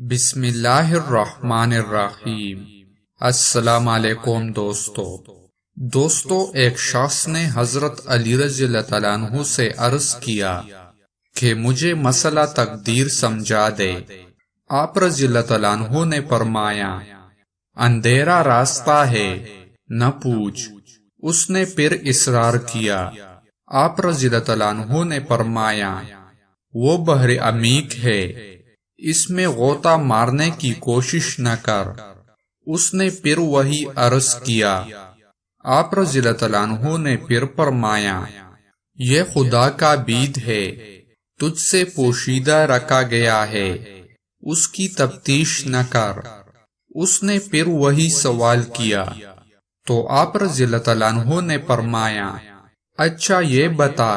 بسم اللہ الرحمن الرحیم۔ السلام علیکم دوستو، ایک شخص نے حضرت علی رضی اللہ عنہ سے عرض کیا کہ مجھے مسئلہ تقدیر سمجھا دے۔ آپ رضی اللہ عنہ نے فرمایا، اندھیرا راستہ ہے، نہ پوچھ۔ اس نے پھر اصرار کیا۔ آپ رضی اللہ عنہ نے فرمایا، وہ بحر عمیق ہے، اس میں غوطہ مارنے کی کوشش نہ کر۔ اس نے پھر وہی عرض کیا۔ آپ رضی اللہ عنہ نے پھر فرمایا، یہ خدا کا بید ہے، تجھ سے پوشیدہ رکھا گیا ہے، اس کی تفتیش نہ کر۔ اس نے پھر وہی سوال کیا تو آپ رضی اللہ عنہ نے فرمایا، اچھا یہ بتا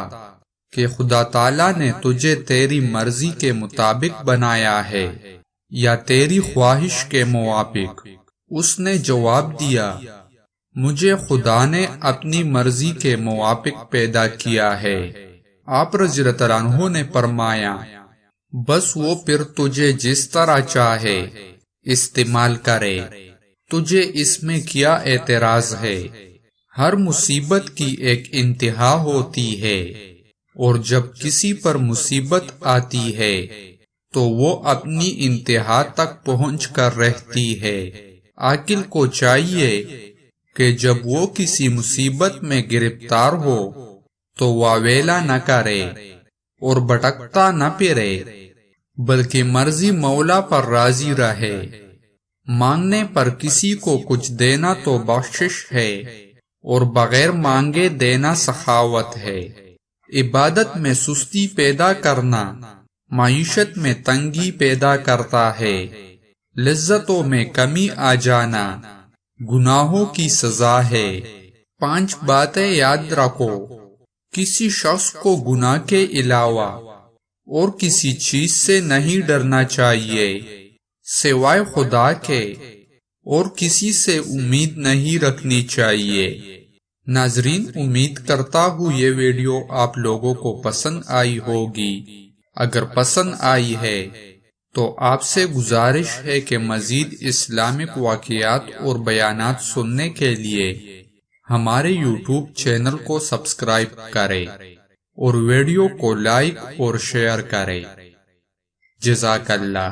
کہ خدا تعالیٰ نے تجھے تیری مرضی کے مطابق بنایا ہے یا تیری خواہش کے موافق؟ اس نے جواب دیا، مجھے خدا نے اپنی مرضی کے موافق پیدا کیا ہے۔ آپ رضی اللہ عنہ نے فرمایا، بس وہ پھر تجھے جس طرح چاہے استعمال کرے، تجھے اس میں کیا اعتراض ہے؟ ہر مصیبت کی ایک انتہا ہوتی ہے، اور جب کسی پر مصیبت آتی ہے تو وہ اپنی انتہا تک پہنچ کر رہتی ہے۔ عاقل کو چاہیے کہ جب وہ کسی مصیبت میں گرفتار ہو تو واویلا نہ کرے اور بھٹکتا نہ پھرے، بلکہ مرضی مولا پر راضی رہے۔ مانگنے پر کسی کو کچھ دینا تو بخشش ہے، اور بغیر مانگے دینا سخاوت ہے۔ عبادت میں سستی پیدا کرنا معیشت میں تنگی پیدا کرتا ہے۔ لذتوں میں کمی آ جانا گناہوں کی سزا ہے۔ 5 باتیں یاد رکھو۔ کسی شخص کو گناہ کے علاوہ اور کسی چیز سے نہیں ڈرنا چاہیے سوائے خدا کے، اور کسی سے امید نہیں رکھنی چاہیے۔ ناظرین، امید کرتا ہوں یہ ویڈیو آپ لوگوں کو پسند آئی ہوگی۔ اگر پسند آئی ہے تو آپ سے گزارش ہے کہ مزید اسلامک واقعات اور بیانات سننے کے لیے ہمارے یوٹیوب چینل کو سبسکرائب کریں اور ویڈیو کو لائک اور شیئر کریں۔ جزاک اللہ۔